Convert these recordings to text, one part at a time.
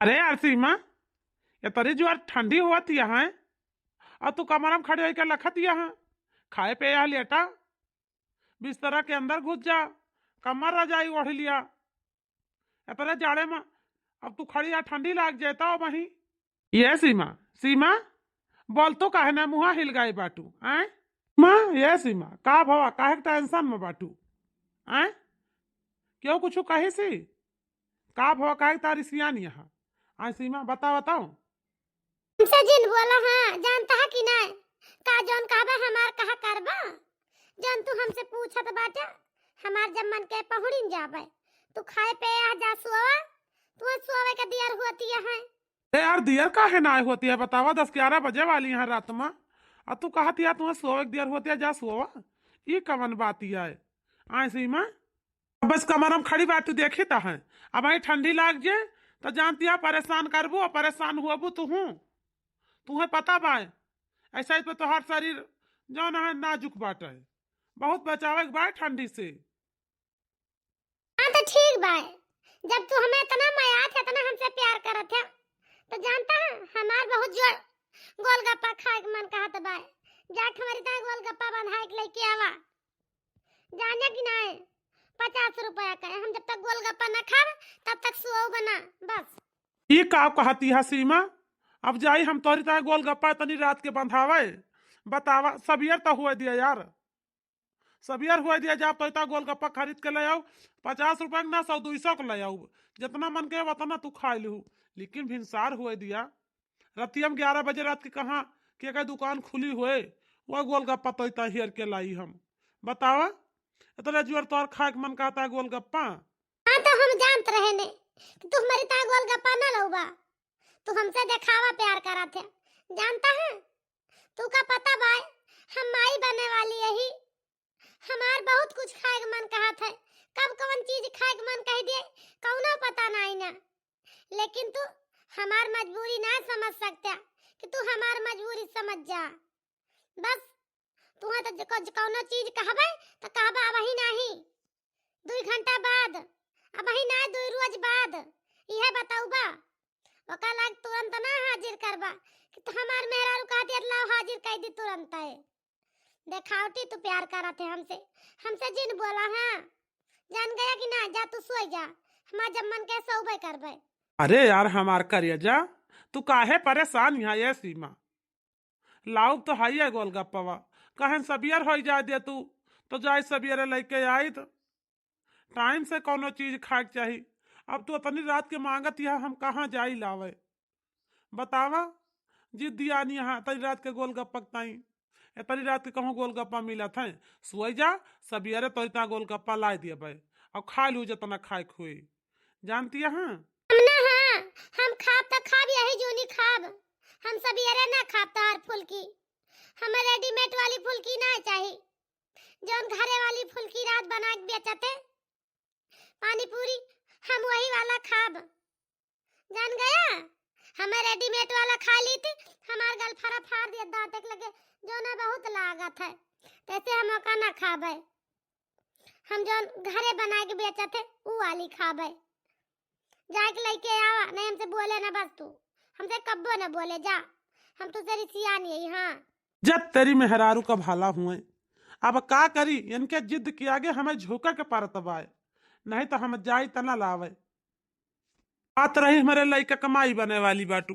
अरे यार सीमा, ये तरी जो यार ठंडी हुआ थी यहाँ, और तू कमरा में खड़े होकर लखत यहाँ खाए पे यहाँ लेटा बिस्तरा के अंदर घुस जा, कमर रजाई ओढ़ लिया। इतने जाड़े में अब तू खड़ी यहाँ ठंडी लाग जाता हो वहीं। ये सीमा, सीमा बोल तो काहे ना मुहा हिल गए बाटू आए। माँ ये सीमा का भवा काहे के टेंशन में बाटू आए, क्यों कुछ कहे सी का भवा काहे के तारी सियान यहाँ आए। सीमा बताओ। हमसे जिन बोला हाँ जानता है कि नहीं का जौन कहबा हमार कहा करबा। जौन तू हमसे पूछत बाटा हमार जब मन के पहुड़िन जाबे तू खाए पे आ जा सुवा। तू सुवे के दियर होती है। ए यार दियर काहे ना होती है बतावा, 10-11 बजे वाली है रात में और तू कहती है तुम्हें सोवे के दियर होती है जा सोवा। ये कवन बात है आए सीमा। बस कमर में खड़ी बात तू देखी ता है, अब आई ठंडी लाग जे तो जानती है परेशान करबू और परेशान हुआबू तुम्हें पता बा। ऐसा ही पे तोहार शरीर जौन है नाजुक बाटे, बहुत बचावे के बा ठंडी से। हां तो ठीक बा, जब तू हमें इतना माया थे इतना हमसे प्यार करत है तो जानता है हमार बहुत जोर गोलगप्पा खाए के मन कहत बा। जाके हमारी ता गोलगप्पा बंधाए के लेके आवा। जाने कि नहीं 50 रुपया का हम जब तक गोलगप्पा न खाब तब तक सुओ बना बस। ये का कहती है सीमा, अब जाई हम तोरी तरह गोलगप्पा तनी रात के बंधावे बतावा। सबियर तो हुए दिया यार, सबियर हुए दिया जा तो गोलगप्पा खरीद के ले आओ। 50 रुपया ना 100-200 के ले आओ, जितना मन के उतना तू खा लू। लेकिन भिनसार हुए दिया रतिया में 11 बजे रात के कहाँ के दुकान खुली हुए वह गोलगप्पा तो हियर के लाई हम बतावा। इतना जुआर तोर खाए के मन कहता है गोलगप्पा। हाँ तो हम जानते रहे ने कि तू हमारी ता गोलगप्पा ना लऊबा। तू हमसे दिखावा प्यार करा थे जानता है। तू का पता बा हम माई बनने वाली यही हमार बहुत कुछ खाए के मन कहा था। कब कौन चीज खाए के मन कह दिए कौनो पता नहीं ना। लेकिन तू हमार मजबूरी ना समझ सकता कि तू हमार मजबूरी समझ जा बस। तू तो कौनो चीज कहबे तो कहबा वही नहीं 2 घंटा बाद अब वही ना 2 रोज बाद यह बताऊबा। ओका लाग तुरंत ना हाजिर करबा कि तो हमार मेहरारू कह दिया लाओ हाजिर कर दी तुरंत है। देखावटी तू प्यार करा थे हमसे जिन बोला हाँ जान गया कि ना। जा तू सोई जा, हमार जब मन के सोबे करबे। अरे यार हमार करिए जा, तू काहे परेशान यहाँ ये सीमा। लाऊ तो हाई है गोलगप्पा कहें सबियर हो जा दे तू तो जाए सबियर लेके आई तो टाइम से कोनो चीज खाए चाहिए। अब तो इतनी रात के मांगत यह हम कहाँ जाई लावे बतावा। जिद दिया नहीं यहाँ इतनी रात के गोलगप्पा ताई, इतनी रात के कहूँ गोलगप्पा मिला था। सोई जा सबियरे तो इतना गोलगप्पा ला दिए भाई और खा लू जितना खाए खुई जानती है। हाँ हम ना हाँ हम खाब तो खाब यही जूनी खाब। हम सब ये ना खाब तार फुल्की। हमें रेडीमेड वाली फुल्की ना चाहिए जोन घरे वाली फुल्की रात बना के बेचते पानी पूरी हम वही वाला खाब जान गया। हमें रेडीमेड वाला खा ली थी हमार गल फरा फाड़ दिया दांत तक लगे जो ना बहुत लागत है तैसे हम का ना खाबे। हम जोन घरे बना के बेचते वो वाली खाबे। जाके लेके आवा नहीं हमसे बोले ना बस। तू हमसे कब्बो ना बोले जा, हम तो तेरी सियानी है। हाँ जब तेरी मेहरारू का भाला हुए अब का करी, इनके जिद के आगे हमें झोंका के पार तबाए नहीं तो हम जाई तना लावे। बात रही हमारे लड़का कमाई बने वाली बाटू,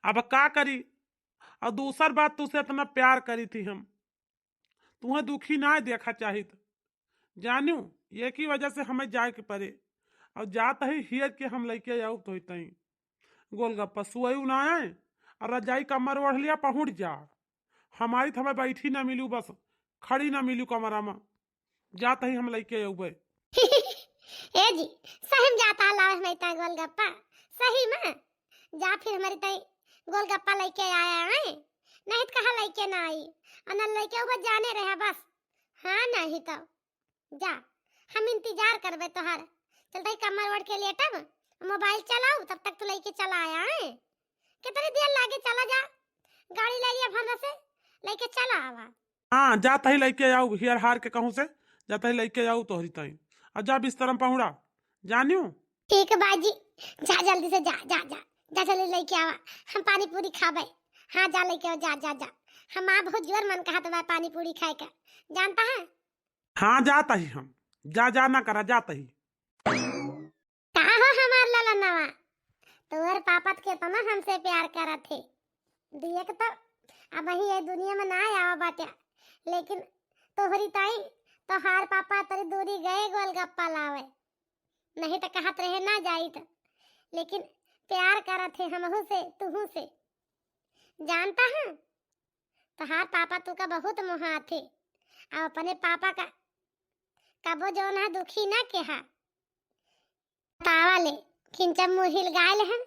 अब का करी। और दूसर बात तुझसे इतना प्यार करी थी हम, तुम्हें दुखी ना देखा चाहिए जानू। ये की वजह से हमें जाए के पड़े और जात ही हियर के हम लेके आऊ तो तई गोलगप्पा सुई ना आए और रजाई कमर ओढ़ लिया पहुंच जा। हमारी तो हमें बैठी ना मिलू बस खड़ी ना मिलू कमरा में जात ही हम लेके आऊ। ए जी सही में जाता लाओ हमारी ता गोलगप्पा सही में जा फिर हमारी ता गोलगप्पा लेके आया है नहीं तो कहा लेके ना आई और लेके ऊपर जाने रहे बस। हाँ नहीं तो जा हम इंतजार करबे तोहार। चल भाई कमर ओढ़ के लेटब मोबाइल चलाऊ तब तक तू लेके चला आया है। कितनी देर लागे चला जा गाड़ी ले लिया भंडा से लेके चला आवा। हाँ जाता ही लेके आऊ हियर हार के कहूँ से जाता ही लेके आऊ तोहरी तई और जा बिस्तर में पहुड़ा जानू। ठीक है बाजी, जा जल्दी से, जा जा जा जा, जल्दी लेके आवा, हम पानी पूरी खाबे। हाँ जा लेके आओ, जा जा जा, हमारा बहुत जोर मन कहा था पानी पूरी खाए का, जानता है। हाँ जाता ही हम, जा जा ना करा, जाता ही। कहा हो हमार लाला नवा, तोहर पापा के तो ना हमसे प्यार करा थे, देख तो अब ही ये दुनिया में ना आवा बाटे, लेकिन तोहरी ताई तोहार पापा तेरी दूरी गए गोलगप्पा लावे, नहीं तो कहत रहे ना जाई तो, लेकिन प्यार करा थे हमहू से तुहू से, जानता है। तोहार पापा तू का बहुत मुहा थे, और अपने पापा का कबो जो ना दुखी ना केहा, तावा ले खिंचा मुहिल गायल है,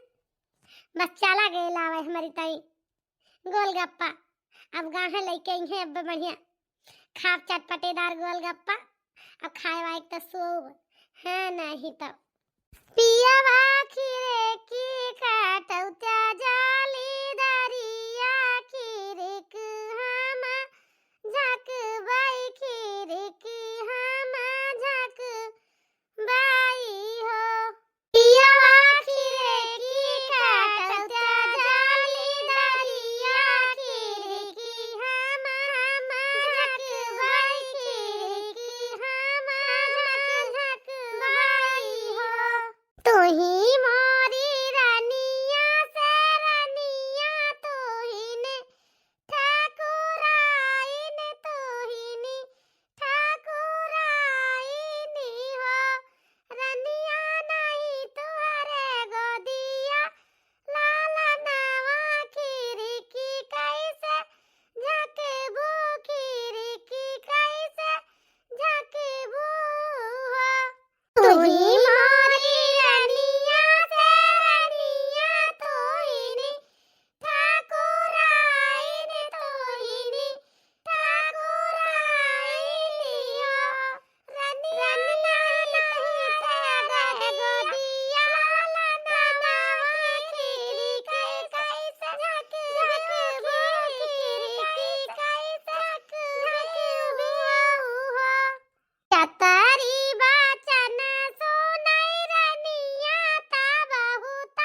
बस चला गए लावे हमारी ताई गोलगप्पा। अब गाहे लेके हैं अब बढ़िया खाप चटपटेदार गोलगप्पा, अब खाए वाए तो सूब है नहीं तो पियावा खीरे की काटौता जाली दरिया खीरिक हमा झक बाई खीरिक हमा झक बाई हो, पियावा खीरे की काटौता जाली दरिया खीरिक हमा झक बाई खीरिक हमा झक बाई हो। तू ही मोरी रानिया से रानिया, तू ही ने ठाकुराइन, तू ही ने ठाकुराइन हो, रानिया नहीं तुहरे गोदिया, लाला नवा खीरिकी कैसे झकबू, खीरिकी कैसे झकबू हो। तू ही मोरी रानिया से रानिया, तू ही ने ठाकुराइन, तू ही ने ठाकुराइन हो, रानिया नहीं तुहरे गोदिया, लाला नवा खीरिकी कैसे झकबू, खीरिकी कैसे झकबू हो। चतरी बचन सुनई रानिया ता बहुत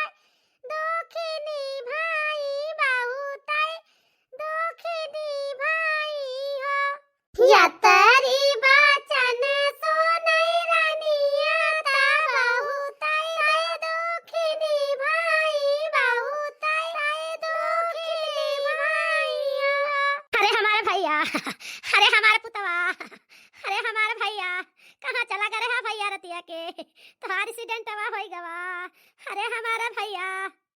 दुखिनी भाई, बहुत दुखिनी भाई हो। चतरी बचन सुनई रानिया ता बहुत दुखिनी भाई, बहुत दुखिनी भाई हो। अरे हमारे भैया, अरे हमारे पुतवा, अरे हमारे भैया कहाँ चला गया रहा भैया रतिया के, तुम्हारी एक्सीडेंट हुआ होई गवा। अरे हमारा भैया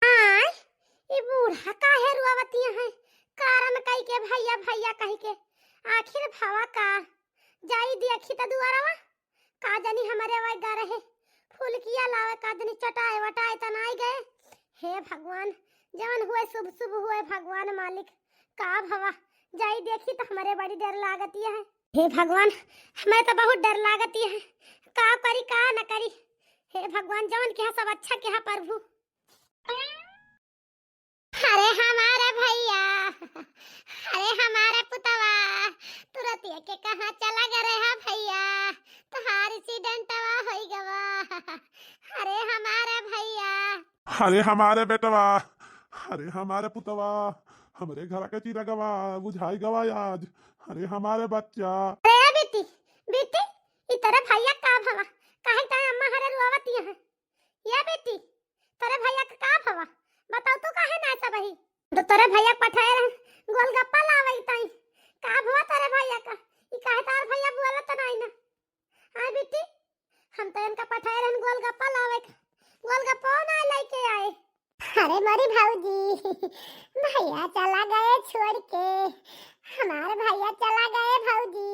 आय ये बूढ़ा काहे रुआवतिया है, कारण कई के भैया भैया कही के, आखिर भावा का जाई देखी त दुआरवा, का जानी हमारे वही गा रहे फूल किया लावे, का जानी चटाए वटाए त नाई गए। हे भगवान जवन हुए शुभ शुभ हुए भगवान मालिक, का भवा जाई देखी तो हमारे बड़ी डर लागती है। हे भगवान हमें तो बहुत डर लागती है, का करी का न करी। हे भगवान जवन के सब अच्छा के प्रभु। अरे हमारा भैया, अरे हमारा पुतवा, तुरंत ये के कहाँ चला गया रे भैया, तुम्हारी एक्सीडेंट होई गवा। अरे हमारा भैया, अरे हमारे बेटवा, अरे हमारे पुतवा, हमरे घर के चीरा गवा बुझाई गवा आज। अरे हमारे बच्चा, अरे बेटी बेटी इतरे भैया का भवा, काहे ता अम्मा हरे रुआवती है। ये बेटी तेरे भैया का भवा बताओ तो, काहे ना ऐसा बही तो तेरे भैया पठाए रहे गोलगप्पा लावे ताई, का भवा तेरे भैया का, ई काहे तार भैया बोलत नहीं ना। हां बेटी हम तो इनका पठाए रहे गोलगप्पा लावे, गोलगप्पा ना लेके आए। अरे मेरी भाऊजी भैया चला गए छोड़ के, हमारे भैया चला गए भाऊजी,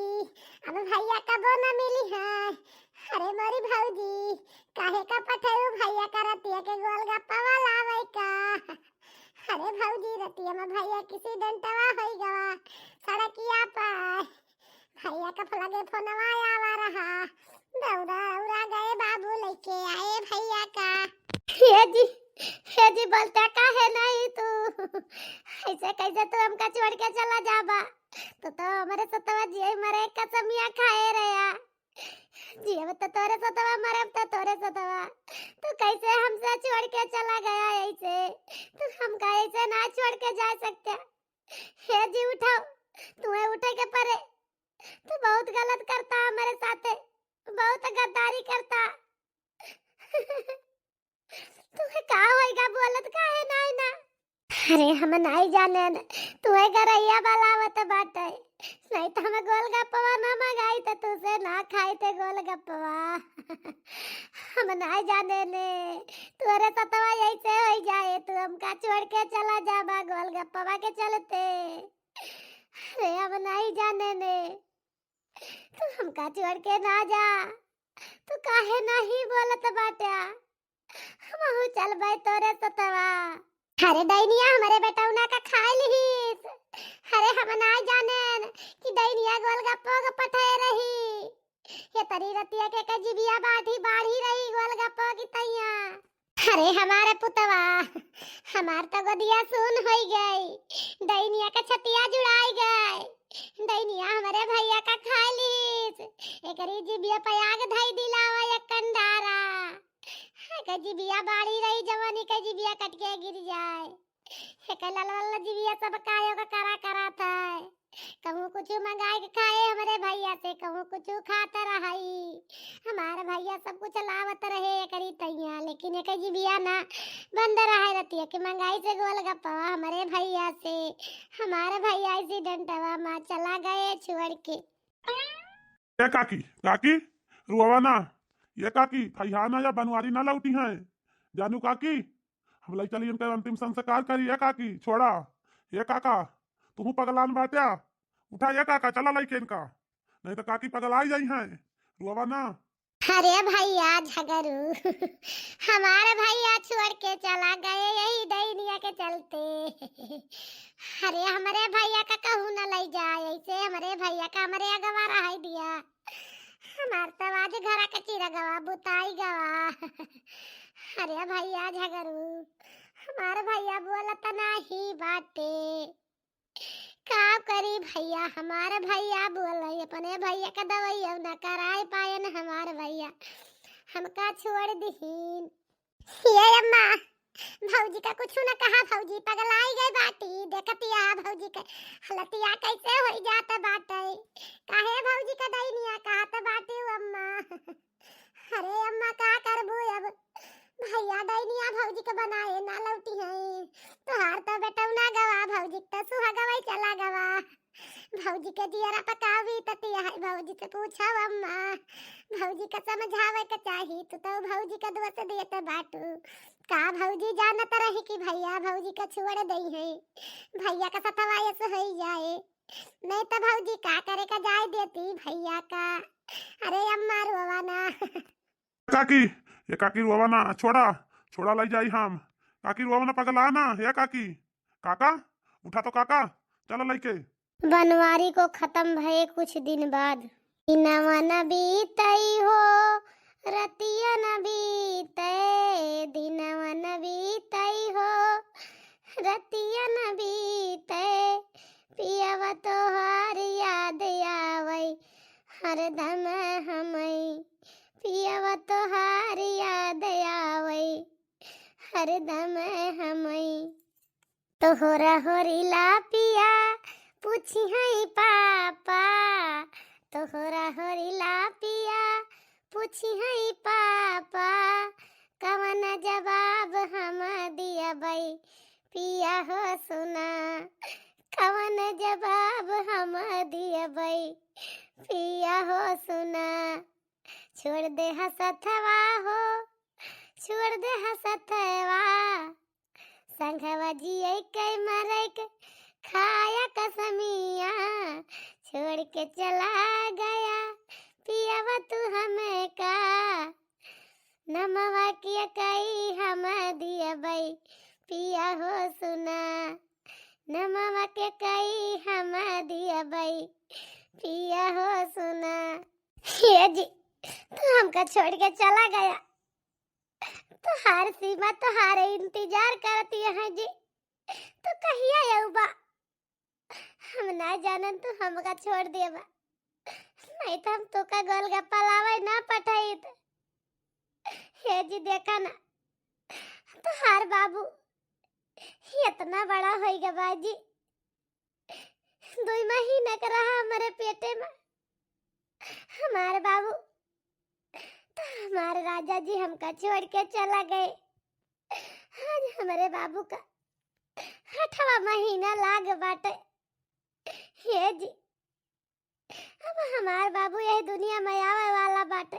अब भैया कब न मिली है। अरे मेरी भाऊजी काहे का पठाऊ भैया का रतिया के गोलगप्पा वाला आवे का। अरे भाऊजी रतिया में भैया किसी डंटवा होई गवा सड़किया पर, भैया का लगे फोनवा आवा रहा, दौड़ा उड़ा गए बाबू लेके आए भैया का। हे जी बोलता काहे नहीं तू, ऐसे कैसे तू हमका छोड़ के चला जाबा, तो हमारे सतवा जी मरे कसमिया खाए रहा। जियब तो तोरे सतवा मरब तो तोरे सतवा। तू कैसे हमसे छोड़ के चला गया ऐसे? तू हमका ऐसे ना छोड़ के जा सकते। हे जी उठाओ, तुम्हें उठे के परे। तू बहुत गलत करता हमारे साथे, बहुत गद्दारी करता। तुम्हें का होएगा बोलत काहे नाई ना? अरे हम नहीं जाने न, तुम्हें गरैया बलावत बाटे। नहीं तो हमें गोलगप्पा ना मंगाई तो तुझसे ना खाई थे गोलगप्पा। हम नहीं जाने ने, तुअरे सतवा ऐसे हो जाए, तू हमका छोड़ के चला जाबा गोलगप्पा के चलते। अरे हम नहीं जाने ने, तू हमका छोड़ के ना जा। तू काहे नहीं बोलत बाटा? हमहू चलबै तोरे सतवा। अरे दैनिया हमारे बेटौना का खाए लिहिस। अरे हम ना जाने कि दैनिया गोलगप्पा के पठाए रही। ये तरी रतिया के जिबिया बाढ़ी रही गोलगप्पा की तैया। अरे हमारे पुतवा, हमार तो गोदिया सुन होई गई। दैनिया का छतिया जुड़ाई गई। दैनिया हमारे भैया का खाए लिहिस। एकरी जिबिया पे आग धई दिलावा एक कंडारा। जिबिया बाड़ी रही, जवानी का जिबिया कट के गिर जाए। लाल जिबिया सब कायो का करा था। कहूँ कुछ मंगाए के खाए हमारे भैया से, कहूँ कुछ खाता रही। हमारे भैया सब कुछ लावत रहे करी तैया, लेकिन एक जिबिया ना बंद रहा रहती है कि मंगाई से गोलगप्पा हमारे भैया से। हमारे भैया इसी डंटवा माँ चला गए छोड़ के। काकी काकी रुआवा ना, ये काकी फैहाना या बनवारी ना लौटी हैं। जानू काकी हम लई चली इनका अंतिम संस्कार करी। ये काकी छोड़ा, ये काका तू पगलान बाट्या, उठा ये काका चला लई के इनका, नहीं तो काकी पगलाई जाई हैं। रुआवा ना। अरे भैया झगड़ू, हमारे भैया छोड़ के चला गए यही दैनिया के चलते। अरे हमारे भैया का कहूँ न ले जाए ऐसे। हमारे भैया का हमारे अगवा रहा दिया। हमार तो आज घरा के चिरा गवा बुताई गवा। अरे भैया झगड़ू, हमारे भैया बोलत नहीं बाटे। का करी भैया, हमारे भैया बोले अपने भैया का दवाई न कराए पाए न हमारे भैया हमका छोड़ दीन। ये अम्मा भौजी का कुछ न कहा, भौजी पगलाई गई बाटी। देखतिया भौजी के हलतिया कैसे हो जाता बाटे। काहे भौजी का दैनिया कहत बाटी अम्मा। अरे अम्मा का करबू अब, भैया दैनिया भौजी के बनाए ना लौटी है। तोहार तो बेटौना गवा, भौजी तो सुहा गवाई चला गवा। भौजी के जियरा पकावी ततिया है, भौजी से पूछो अम्मा। भौजी का समझावे के चाही, तू तो भौजी का दोस्त देते बाटू। का भौजी जानत रही कि भैया भौजी का छोड़ दई है, भैया का सतवा ऐसे हो जाए। नहीं तो भौजी का करे का जाए देती भैया का। अरे अम्मा रोवा ना। काकी ये काकी रुआवा ना, छोड़ा छोड़ा लई जाई हम। काकी रुआवा ना, पगला ना। ये काकी काका उठा तो काका चला लई के। बनवारी को खत्म भये कुछ दिन बाद, दिनवा न बीतई हो रतिया न बीते। दिनवा न बीतई हो रतिया न बीते। पियवा तोहार याद आवई हरदम हमई। पियवा तोहार याद आवई हरदम हमई। तोहरा होरिला पिया पूछी है पापा। तोहरा होरिला पिया पूछी है पापा। कवन जवाब हम दियबै पिया हो सुना। कवन जवाब हम दियबै पिया हो सुना। छोड़ दे हसथवा हो, छोड़ दे हसथवा। संघवा जिए के मरे के खाया कसमिया। छोड़ के चला गया पियावा तू हमें का। नमवा किया कई हम दियबै पिया हो सुना। नमवा के कई हम दियबै पिया हो सुना। ये जी तू हमका छोड़ के चला गया, तुहार सीमा तुहारे इंतजार करती है जी। तो कहिया आऊबा, हम ना जानन तू हमका छोड़ देबा। नहीं तो हम तो का गोलगप्पा लावे ना पठाई। हे जी देखा ना, तो हार बाबू इतना बड़ा हो गया बाजी, 2 महीने का रहा हमारे पेटे में हमारे बाबू। तो हमारे राजा जी हमका छोड़ के चला गए। आज हमारे बाबू का 8वां महीना लाग बाटे। हे जी अब हमारे बाबू यही दुनिया में आवे वाला बाटे।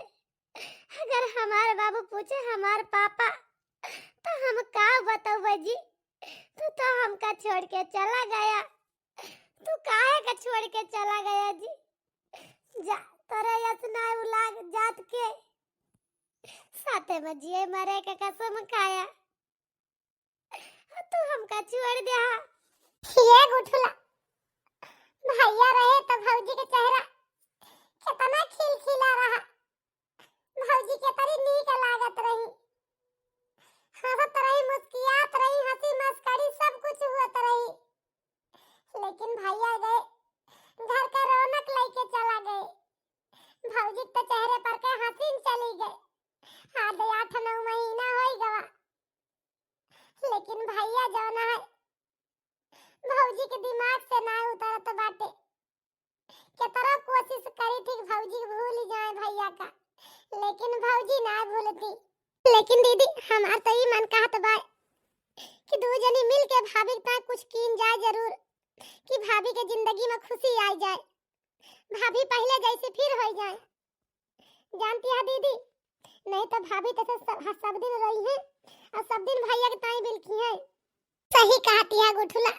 अगर हमारे बाबू पूछे हमारे पापा तो हम का बताऊ जी, तू तो हमका छोड़ के चला गया, तू काहे का छोड़ के चला गया जी? जा तोरे इतना उलाग जात के साथे में जिए मरे के कसम खाया, तू हमका छोड़ दिया। ये गुठुला भैया रहे तो भौजी के चेहरा कितना खिलखिला रहा, भौजी के तरी नीक लागत रही, हंसत रही, मुस्कुरात रही, हंसी मस्करी सब कुछ होत रही। लेकिन भैया गए, घर का रौनक लेके चला गए, भौजी के चेहरे पर के हंसी चली गई। आधे 8-9 महीना हो गया, लेकिन भैया जाना है भौजी के दिमाग से ना उतरत बाटे। कितना कोशिश करी थी भौजी भूल जाए भैया का, लेकिन भौजी ना भूलती। लेकिन दीदी हमार तो ही मन कहत बा कि 2 जनी मिल के भाभी का कुछ कीन जाए जरूर, कि भाभी के जिंदगी में खुशी आ जाए, भाभी पहले जैसे फिर हो जाए। जानती है दीदी, नहीं तो भाभी तो सब दिन रही है और सब दिन भैया के ताई बिलकी है। सही कहती है गुठुला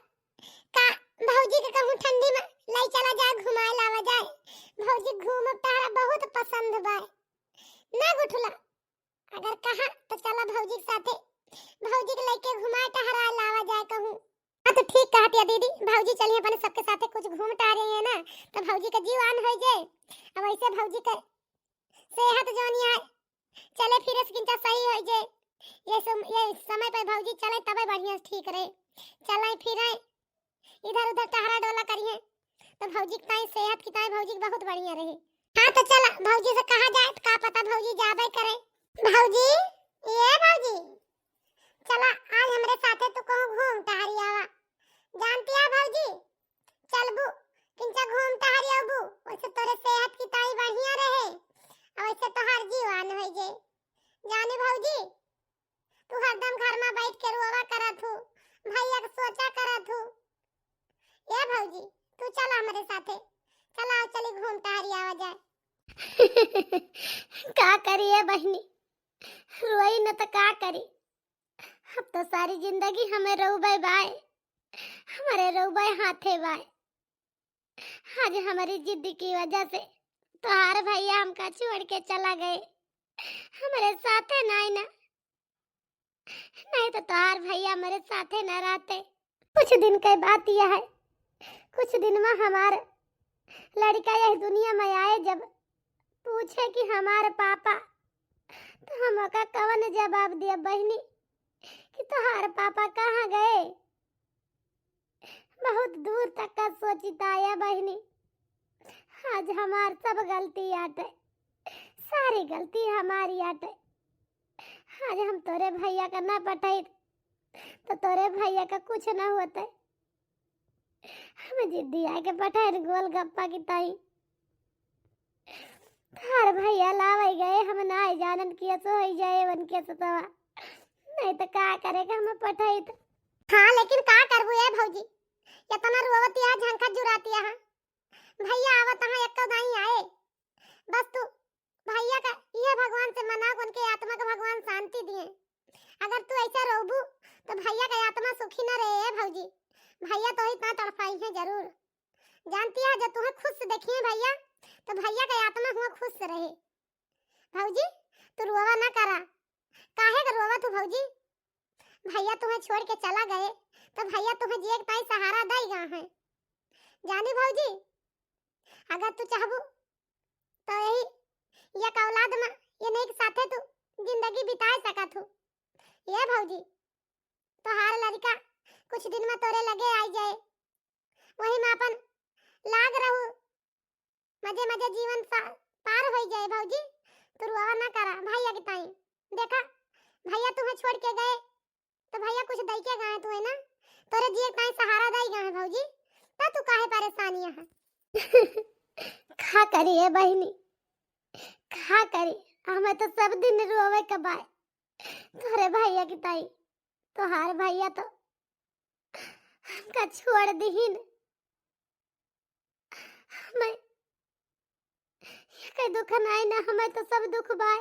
का, भौजी के कहूं ठंडी में लाई चला जाए, घुमाए लावा जाए, भौजी घूम तारा बहुत पसंद बा ना गुठुला। अगर कहा तो चला भौजी के साथे, भौजी के लेके घुमाए टहरा लावा जाए कहूं। हाँ तो ठीक कहती है दीदी, भौजी चलिए अपने सबके साथे कुछ घूम टहरे हैं ना, तो भौजी का जीवन हो जाए। अब ऐसे भौजी का सेहत जोनी है चले फिरे किंचा सही हो जाए, ये समय पे भौजी चले तबे बढ़िया ठीक रहे। चले फिरे इधर उधर टहरा डोला करिए तो भौजी की ताई सेहत की ताई भौजी बहुत बढ़िया रहे। हाँ तो चला भौजी से कहा जाए, तो का पता भौजी जाबे करे। भौजी ये भौजी चला आज हमरे साथे तो कहूं घूम टहरी आवा। जानती है भौजी चलबू किंचा घूम टहरी आबू, वैसे तोरे सेहत की ताई बढ़िया रहे और वैसे तोहार जीवन हो जाए। जानी भौजी तू हरदम घर में बैठ के रोवा करत हो, भैया के सोचा करत हो। ये भौजी तू चला हमारे साथे, चला चली घूम टहरी आवा जाए। का करिए बहनी, रोई न तो का करी। अब तो सारी जिंदगी हमें रोबे बाय, हमारे रोबे हाथे बाय। आज हमारी जिद की वजह से तोहार भैया हमका छोड़ के चला गए, हमारे साथे ना नहीं तो तोहार भैया हमारे साथे न रहते। कुछ दिन की बात यह है, कुछ दिन में हमारे लड़का यह दुनिया में आए, जब पूछे कि हमारे पापा, तो हम का कवन जवाब दिया बहनी कि तोहार पापा कहाँ गए। बहुत दूर तक का सोचिता आया बहनी, आज हमार सब गलती आटे, सारी गलती हमारी आटे। आज हम तोरे भैया का ना पठाई तो तोरे भैया का कुछ ना होता। हम जिद्दी आके पठाए गोलगप्पा की ताई, हर भैया लावे गए, हम ना जानन किया तो हो जाए बन के सतवा, नहीं तो का करेगा हम पठाई तो। हाँ लेकिन का करबू है भौजी, इतना रोवती है झंखा जुराती है। भैया आवत है एक दाई आए, बस तू भैया का ये भगवान से मना को उनके आत्मा को भगवान शांति दिए। अगर तू ऐसा रोबू तो भैया का आत्मा सुखी न रहे है भौजी, भैया तो इतना तड़पाई है जरूर। जानती है जब तुम्हें खुश देखिए भैया तो भैया का आत्मा हुआ खुश रहे। भौजी तू रोवा ना करा, काहे का रोवा तू भौजी? भैया तुम्हें छोड़ के चला गए तो भैया तुम्हें जिए के ताई सहारा देगा है। जानी भौजी अगर तू चाहबू तो यही ये औलाद में ये नहीं के साथे तू जिंदगी बिता सकत हो। ये भौजी तो हार लड़का कुछ दिन में तोरे लगे आई जाए, वही में अपन लाग रहू मजे मजे जीवन पार हो जाए भौजी। तू रुआ ना करा भैया के ताई। देखा भैया तुम्हें छोड़ के गए तो भैया कुछ दई के गए तुम्हें ना, तोरे जिए ताई सहारा दई गए भौजी। तो तू काहे परेशानी है? खा करी है बहनी, खा करी। हमें तो सब दिन रोवे कबाए तोरे भैया की ताई। तोहार भैया तो हमका छोड़ दीहिन। हमें कई दुख नहीं ना, हमें तो सब दुख बाय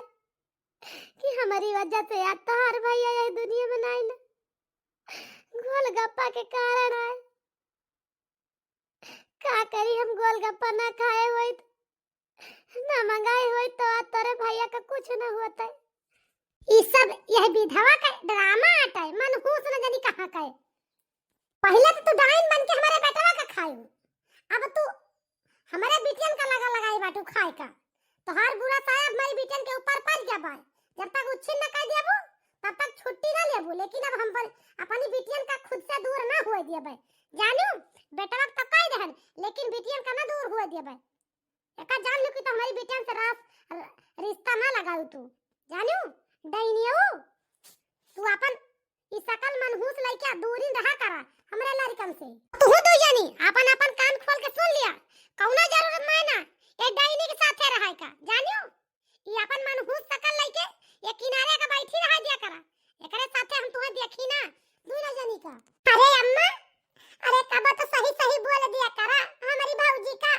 कि हमारी वजह से आज तोहार भैया यही दुनिया में नहीं ना। गोलगप्पा के कारण आए। का करी हम गोलगप्पा ना खाए हुए ना मंगाए हुए तो आज तोरे भैया का कुछ न होता है। ये सब यह विधवा का ड्रामा आता है। मनहूस न जानी कहाँ का है। पहले तो तू डाइन बन के हमारे बेटवा का खाई, अब तू हमारे बिटियन का लगा लगाई बाटू खाए का। तो हर बुरा साया हमारी बिटियन के ऊपर पड़ गया बा। जब तक उच्छिन न कर देबो तब तक छुट्टी ना लेबो, लेकिन अब हम पर अपनी बिटियन का खुद से दूर ना होए देबे। जानू बेटवा तो कह रहन, लेकिन बिटियन का ना दूर होए देबे। एका जान लो कि तो हमारी बिटियन से रिश्ता ना लगाऊ तू। जानू डाइनियो तू अपन इस सकल मनहूस लइका दूरी रहा करा हमरे लड़कन से। तू दो जानी अपन अपन कान खोल के सुन लिया। कौनो जरूरत नहीं ना ए डाइनी के साथे रहाय का। जानियो ई अपन मनहूस सकल लइके ये किनारे का बैठी रहा दिया करा। एकरे साथे हम तुम्हें देखी ना दोनों जनी का। अरे अम्मा, अरे कब तो सही सही बोल दिया करा हमारी भौजी का।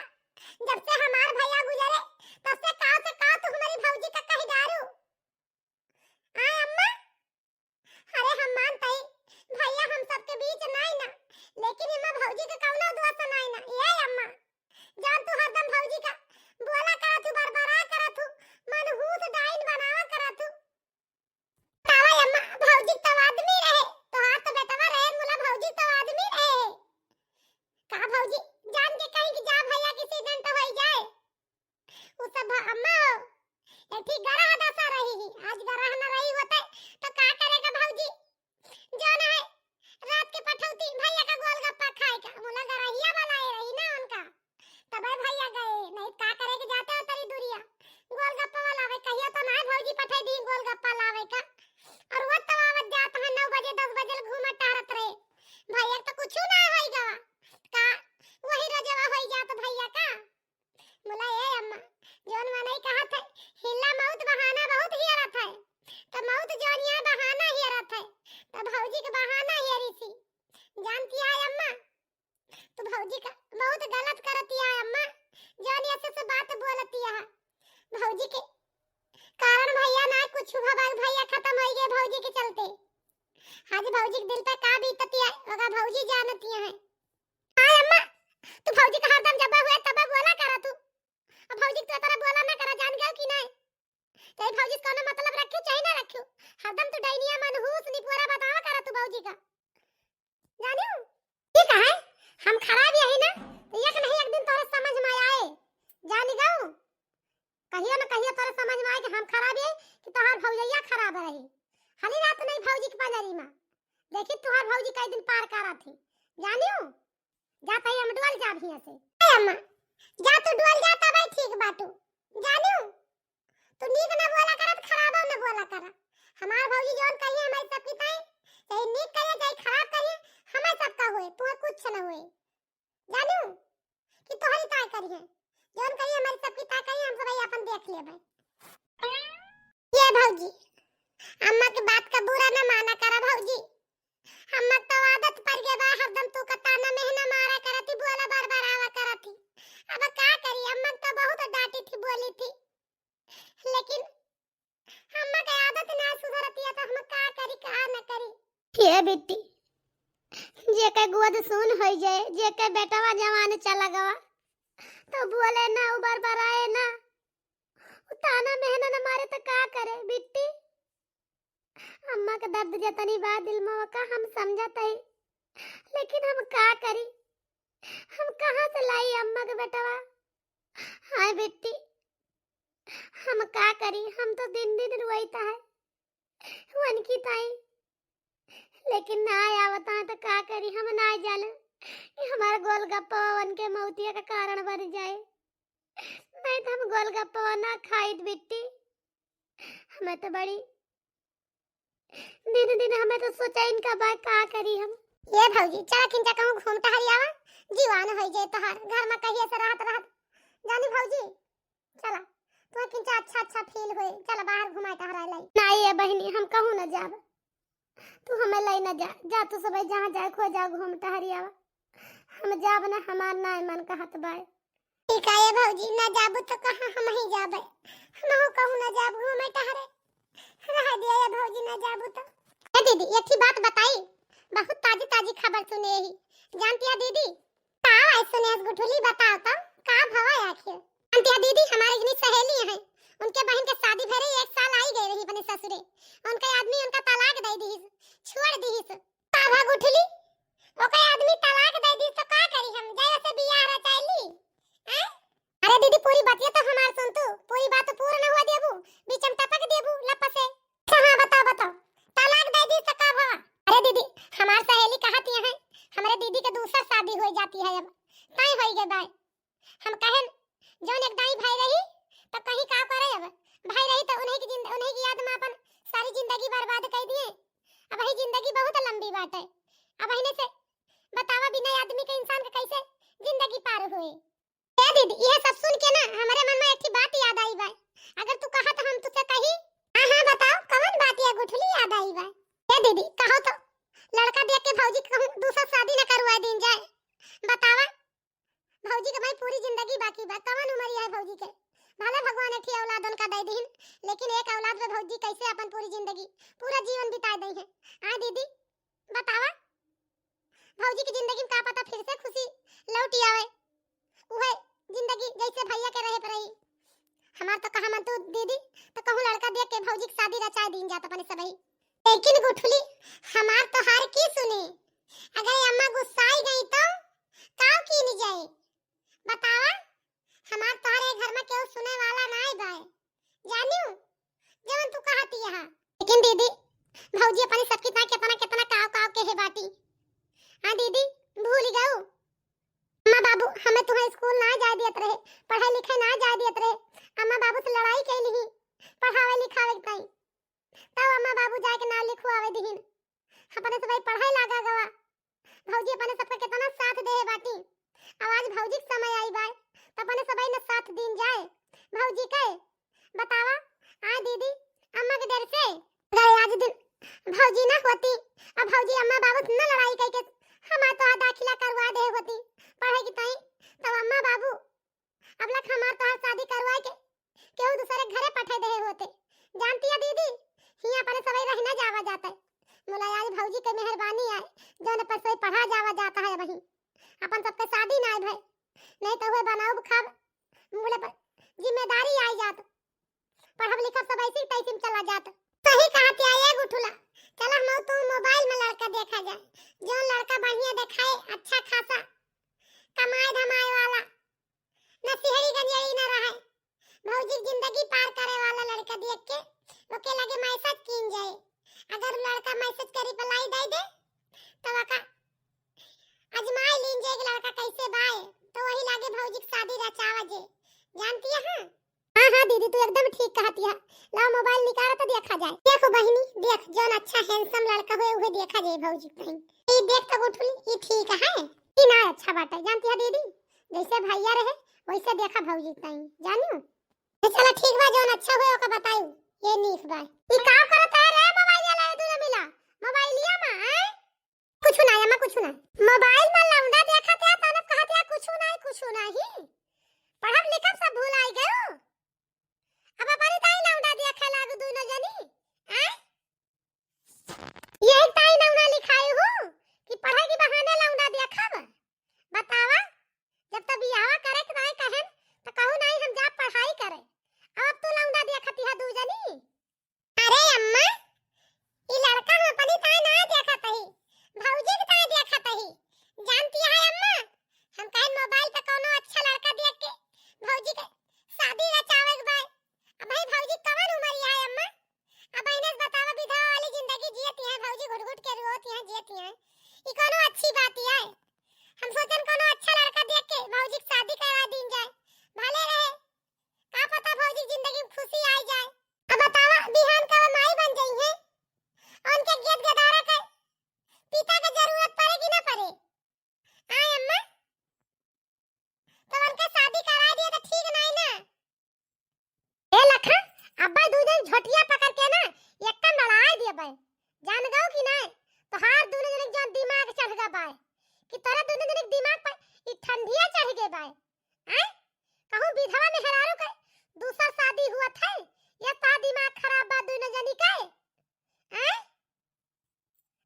जब से हमार भैया गुजरे तब से का तू हमारी भौजी का कह दारू। आय अम्मा, अरे हम मानते भैया हम सबके बीच नहीं ना, लेकिन इमा भौजी के कौनो दोस्त नहीं ना। ये अम्मा जान तू हरदम भौजी का बोला करा तू, बरबरा करा तू, मनहूस डाइन बनावा करा तू। तावा अम्मा भौजी तो आदमी रहे तो हाथ तो बेटवा रहे, मुला भौजी तो आदमी रहे। का भौजी जान के कहीं कि जा भैया किसी दिन तो हो जाए उ सब अम्मा एठी गरा दसा रही ही। आज गरा न रही होते तो का करेगा भौजी। जो ना है रात के पठौती भैया का गोलगप्पा खाए का मुला गरहिया बनाए रही ना उनका, तब भैया गए। नहीं का करेके जाते हो तेरी दुरिया गोलगप्पा वाला वे कहियो तो ना भौजी पठाई दी गोलगप्पा लावे का। और वो तो आवत जात है 9 बजे 10 बजे घूमत टहरत रहे। भैया तो कुछ ना होइगा का वही रजवा होई जात भैया का। मुला ए अम्मा जोन माने कहा था हिला मौत बहाना बहुत ही रहा था, तो मौत जोनिया बहाना ही रहा था, तो भौजी के बहाना ही रही थी। जानती है अम्मा तो भौजी का बहुत गलत करती है अम्मा। जोनिया से बात बोलती है भौजी के कारण भैया ना कुछ भैया खत्म हो गए भौजी के चलते। आज भौजी के दिल पे का बीतती है होगा भौजी जानती है। हां अम्मा तू भौजी का हरदम जब हुए तब बोला करा तू। अब भौजी तो तरह बोला ना करा, जान गयो कि नहीं। ते भौजी कोनो मतलब रखियो चाहे ना रखियो हरदम तू डाइनिया मनहूस निपोरा बतावा करा तू भौजी का। जानियो ठीक है हम खराब यही ना तो एक नहीं एक दिन तोरे समझ में आए। जान गयो कहियो ना कहियो तोरे समझ में आए कि हम खराब है कि तोहार भौजैया खराब रही। खाली रात नहीं भौजी के पंजरी में देखी तोहार भौजी कई दिन पार करा थी। जानियो जाता ही हम डोल जा भी से। अम्मा जा तू डोल जाता भाई ठीक बाटू। जानियो तू नीक ना बोला करत खराब ना बोला करा। हमार भौजी जोन कहिए हमारी सबकी ताई चाहे नीक कहिए चाहे खराब कहिए हमें सबका होए तुम्हें कुछ ना होए। जानू कि तोहरी ताई करिए जोन कहिए हमारी सबकी ताई कहिए हम सब अपन देख लेबे। ये भौजी अम्मा के बात का बुरा ना माना करा भौजी। अम्मा तो आदत पड़ गई बा हरदम तू का ताना मेहना मारा करती बोला बरबरावा करती। अब का करी अम्मा तो बहुत डांटी थी बोली थी, लेकिन अम्मा की आदत ना सुधरती है तो हम का करी का ना करी। ये बेटी जे के गोद सुन होई जाए जे के बेटावा जवान चला गवा तो बोले ना उबर बराए ना ताना मेहना न मारे तो का करे बेटी। अम्मा का दर्द जतनी बा दिल में का हम समझते हैं, लेकिन हम का करी। हम कहां से लाई अम्मा के बेटावा। हाय बेटी हम का करी, हम तो दिन दिन रोईता है वन की ताई, लेकिन ना आवता है तो का करी। हम ना जाने कि हमारा गोलगप्पा वन के मौतिया का कारण बन जाए। मैं तो हम गोलगप्पा ना खाई बिट्टी। हमें तो बड़ी दिन दिन हमें तो सोचा इनका बात का करी हम। ये भौजी चला खिंचा कहूं घूमता हरियावा जीवान हो जाए तोहार घर में कहिए से रात रात जानी भौजी चला तो खिंचा अच्छा फील होए चला बाहर घुमाए टहरा लाई। नहीं ये बहनी हम कहूं न जाब तू हमें लाई न जा तू सब जहां जाए खो जा घूम टहरियावा हम जाब ना हमार ना मन कहत बाय। ठीक है ये भौजी ना जाबू तो कहां हम ही जाबे हम कहूं न जाब घूमे टहरे रह दिया ये भौजी ना जाबू तो। ए दीदी एक ही बात बताई बहुत ताजी ताजी खबर सुने ही जानती है दीदी का ऐसे ने गुठुली बताओ तो का भवा आखिर। जानती है दीदी हमारी इतनी सहेली है उनके बहन के शादी भरे 1 साल आई गई रही अपने ससुरे उनका आदमी उनका तलाक दे दी छोड़ दी का भा गुठुली ओके आदमी तलाक दे दी तो का करी हम जाय से बियाह रचाइली हैं। अरे दीदी पूरी बात ये तो हमार सुन तू पूरी बात पूर्ण हुआ देबू बीच में टपक देबू लपसे। हां बताओ तलाक दे दी तो का भवा। अरे दीदी हमार सहेली कहती है हमारे दीदी के दूसरा शादी हो जाती है अब ताई होई गए भाई हम कहें जोन एक दाई भाई रही तो कहीं का करे अब भाई रही तो उन्हीं की याद में अपन सारी जिंदगी बर्बाद कर दिए। अब ही जिंदगी बहुत लंबी बात है अब इन्हें से बतावा बिना आदमी के इंसान का कैसे जिंदगी पार हुए। ए दीदी ये सब सुन के ना हमारे मन में एक बात याद आई भाई अगर तू कहा तो हम तुझसे कही। हां बताओ कौन बात है गुठली याद आई भाई। ए दीदी कहो तो लड़का देख के भौजी कहूं दूसरा शादी न करवा दिन जाए बतावा भौजी के भाई पूरी जिंदगी बाकी बा कौन उम्र है भौजी के भले भगवान एक ही औलाद उनका दे दीन लेकिन एक औलाद में भौजी कैसे अपन पूरी जिंदगी पूरा जीवन बिता दई है। हां दीदी बतावा भौजी की जिंदगी में का पता फिर से खुशी लौट आवे उहे जिंदगी जैसे भैया के रहे पर रही हमार तो कहा मन तू दीदी तो कहूं लड़का देख के भौजी की शादी रचा दिन जात अपने सबई। लेकिन गुठली हमार तो हार की सुनी अगर अम्मा गुस्साई गई तो काव की नहीं जाए बतावा हमार तोहरे घर में केहू सुने वाला नहीं बाय जानियो जवन तू कहती है। लेकिन दीदी भौजी अपनी सब कितना कितना काव के है बाटी। हां दीदी भूल गऊ अम्मा बाबू हमें तुम्हें स्कूल ना जा दियत रहे पढ़ाई लिखाई ना जा दियत रहे अम्मा बाबू से लड़ाई कैली पढ़ावे लिखावे ताई तब अम्मा बाबू जाके नाम लिखवावे दीन अपने से भाई पढ़ाई लागा गवा भौजी अपने सबका कितना साथ दे बाटी। आवाज भौजी के समय आई बाय तो अपने सबई ने साथ दिन जाए भौजी के बतावा। आ दीदी अम्मा के डर से गए आज दिन भौजी ना होती अब भौजी अम्मा बाबू से न लड़ाई करके हमार तो दाखिला करवा दे होती पढ़ाई की ताई तब अम्मा बाबू अब लक हमार तो शादी करवाए के केहू दूसरे घरे पठा दे होते। जानती है दीदी ही अपने सबई रहना जावा जाता है मोला आज भौजी के मेहरबानी है जोन पर सोई पढ़ा जावा जाता है वही अपन सबके शादी ना भाई नहीं तो हुए बनाओ खाब मुले पर जिम्मेदारी आई जात पढ़ब लिखब सब ऐसे तैसे चला जात। सही कहती है ये गुठुला चल हम तो मोबाइल में लड़का देखा जाए जोन लड़का बढ़िया दिखाए अच्छा खासा कमाए धमाए वाला न सिहरी गंजेरी न रहे भौजी जिंदगी पार करे वाला लड़का देख के ओके लगे मैसेज कीन जाए अगर लड़का मैसेज के रिप्लाई दे दे तो वका अजमाई लीन जे लड़का कैसे बाए तो वही लागे भौजी की शादी रचावा जे जानती है। हां दीदी तू एकदम ठीक कहती है ला मोबाइल निकाल तो देखा जाए। देखो बहिनी देख जोन अच्छा हैंडसम लड़का होए उहे देखा जाए भौजी कहीं ई देख तो गुठली ई ठीक है ई ना अच्छा बात है जानती है दीदी जैसे भैया रहे वैसे देखा भौजी कहीं जानियो चलो ठीक बा जोन अच्छा होए ओका बताई ये नीक बा ई का करत है रे मोबाइल ले दूर मिला मोबाइल लिया मा हैं कुछ ना अम्मा कुछ ना मोबाइल में लौंडा देखा था तने कहत है कुछ नहीं पढ़ब लिखब सब भूल आई गयो अब अपनी ताई लौंडा देखे लागू दोनों जनी हैं यही ताई लौंडा लिखाई हूं कि पढ़ाई के बहाने लौंडा देखब बतावा जब तक बियाह करे के नहीं कहन तो कहू नहीं हम जा पढ़ाई करे अब तू लौंडा देखती है दू जनी। अरे अम्मा ई लड़का हम अपनी ताई ना देखत ही भौजी के ताई देखत ही जानती है अम्मा हम कहीं मोबाइल पे कोनो अच्छा लड़का देख के भौजी के शादी रचावे के भाई अब भाई भौजी कवन उम्र है अम्मा अब इन्हें बतावा विधवा वाली जिंदगी जीती है भौजी घुट घुट के रोती है जीती है ई कोनो अच्छी बात है हम सोचन कोनो अच्छा लड़का देख के भौजी की शादी करवा दिन जाए भले रहे का पता भौजी जिंदगी में खुशी आई जाए। अब बतावा बिहान का माई बन गई है, उनके गेट गदारा का पिता का जरूरत पड़े कि ना पड़े। आय अम्मा, तो उनका शादी करा दिया तो ठीक नहीं ना। ए लखा, अब्बा दूधन झोटिया पकड़ के ना एकदम लड़ाई दिया भाई, जान गओ कि नहीं। तो हार दोनों जने जो दिमाग चढ़ गया भाई कि तोरा दोनों जने दिमाग पर ई ठंडिया चढ़ गए भाई। हैं कहूं विधवा में हरारू के दूसरा शादी हुआ था, ये ता दिमाग खराब बा दोनों जनी के। हैं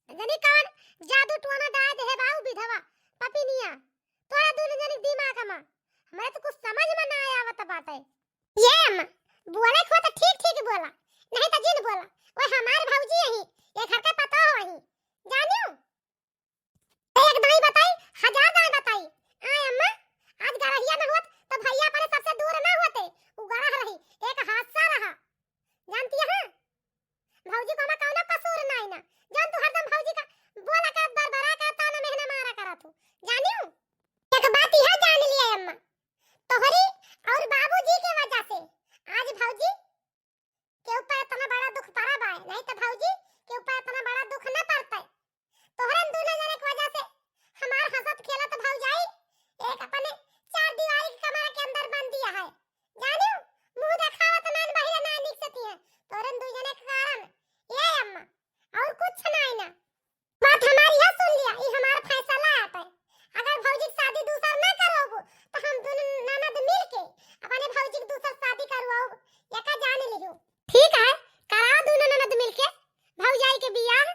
जनी कौन जादू टोना डाल दे है बाऊ विधवा पपिनिया, तोरा दोनों जनी दिमाग में हमारे तो कुछ समझ में ना आया आवत बात है। ये अम्मा बोले को तो ठीक ठीक बोला, नहीं तो जिन बोला वो हमारे भौजी यही ये घर का पता हो वही जानियो। एक दाई बताई, हजार दाई बताई। आय अम्मा, आज गड़हिया ना होत तो भैया अपने सबसे दूर ना होते, वो गड़ा रही एक हादसा रहा, जानती है। भौजी को मैं कौनो कसूर नहीं ना, जान तू हरदम भौजी का बोला कर बरबरा कर ताना मेहना मारा करा तू जानियो। एक बात यह जान लिया अम्मा, तोहरी और बाबूजी के वजह से आज भौजी के ऊपर इतना बड़ा दुख पड़ा बा, नहीं तो भौजी के ऊपर इतना बड़ा दुख न पड़ता। तोहरन दोनों जने की वजह से हमार हंसत खेलत भौजाई एक अपने चार दीवारी के कमरे के अंदर बंद दिया है जानियो। मुंह दिखावत ना बाहर ना निक सकती है तोरन दो जने के कारण। ये अम्मा और कुछ नहीं ना, बात हमारी है सुन लिया, ये हमारा फैसला है। अगर भौजी की शादी दूसरा ना करोगे तो हम दोनों ननद मिलके अपने भौजी की दूसरा शादी करवाओ, ये का जान लियो। ठीक है करा दोनों ननद मिलके भौजाई के बियाह।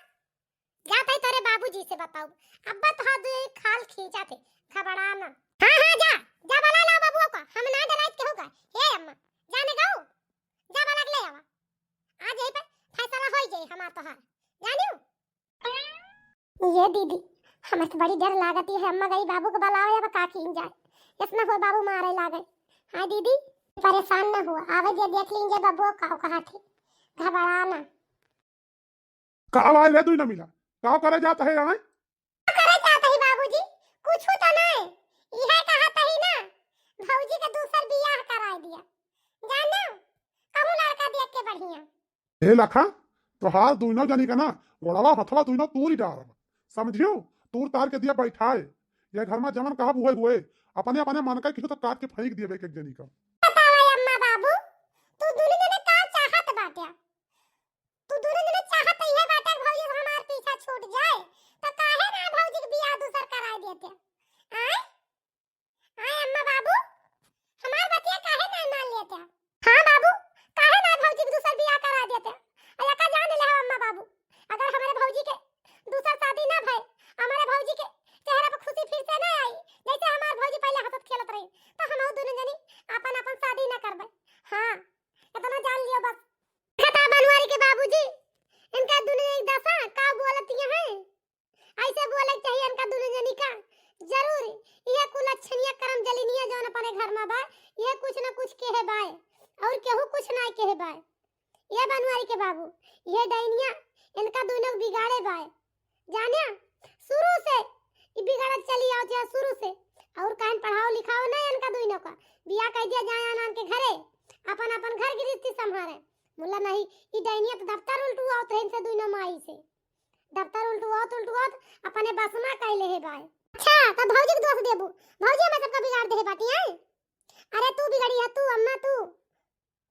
जाते तेरे बाबूजी से बताओ, अब्बा तो हाथ खाल खींचा थे घबराना। हां हां जा जा बला ला बाबू का, हम ना डराइत के होगा। हे अम्मा जाने गाओ जा बला ले आवा, आज यही पे फैसला हो जाए हमार तो हाल जानियो। ये दीदी हमें तो बड़ी डर लागती है, अम्मा गई बाबू को बलावे अब का खींच जाए, इसमें हो बाबू मारे लागे। हां दीदी परेशान ना हुआ, आवे जे देख लीजिए बाबू का कहा थी घबराना। का आवाज ले तू ना मिला, का करे जाता है यहाँ। करे जाता ही बाबूजी कुछ तो नहीं, यह कहता ही ना भौजी का दूसरा बियाह करा दिया जानो, कहूं लड़का देख के बढ़िया। ए लखा तो हार दोनों जनी का ना गोड़वा हथवा दोनों तूर ही डाल समझियो, तूर तार के दिया बैठाए। ये घर में जमन कहा हुए अपने अपने मन का किसी तो काट के फेंक दिए एक एक जनी का। बतावा अम्मा बाबू तू दोनों जने का चाहत बाटे, तू दोनों जने चाहत ही है बाटे भौजी हमार पीछा छूट जाए तो काहे ना भौजी के बियाह दूसर करा देते। आय आय अम्मा बाबू हमार बतिया काहे ना मान लेते। हां बाबू काहे ना भौजी के दूसर बियाह करा देते। अया का जान ले अम्मा बाबू, अगर हमारे भौजी के दूसर शादी ना भई, हमारे भौजी के चेहरा पे खुशी फिर से ना आई, जैसे हमार भौजी पहले हंसत खेलत रही, तो हम दोनों जनी अपन अपन शादी ना करबे। हां इतना जान लियो बस। खता बनवारी के बाबूजी इनका दोनों एक दशा का बोलती है, ऐसे बोले चाहिए इनका दोनों जनी का जरूर ये कुलक्षणीय कर्म जलिनिया जौन अपने घर में बा, ये कुछ ना कुछ कहे बाय और केहू कुछ ना कहे बाय। ये बनवारी के बाबू ये डायनिया इनका दोनों बिगाड़े बाय जानिया, शुरू से ये बिगाड़त चली आवत है शुरू से, और कान पढ़ाओ लिखाओ ना इनका दोनों का बियाह कर दिया जाया नान के घरे, अपन अपन घर की रिश्ती संभाले। मुल्ला नहीं ये डायनिया तो दफ्तर उल्टू आवत है इनसे दोनों माई से, दफ्तर उल्टू आवत अपने बसमा कहले है भाई। अच्छा तो भौजी के दोस्त देबू, भौजी हमें सबका बिगाड़ दे है बाटी है। अरे तू बिगड़ी है तू अम्मा,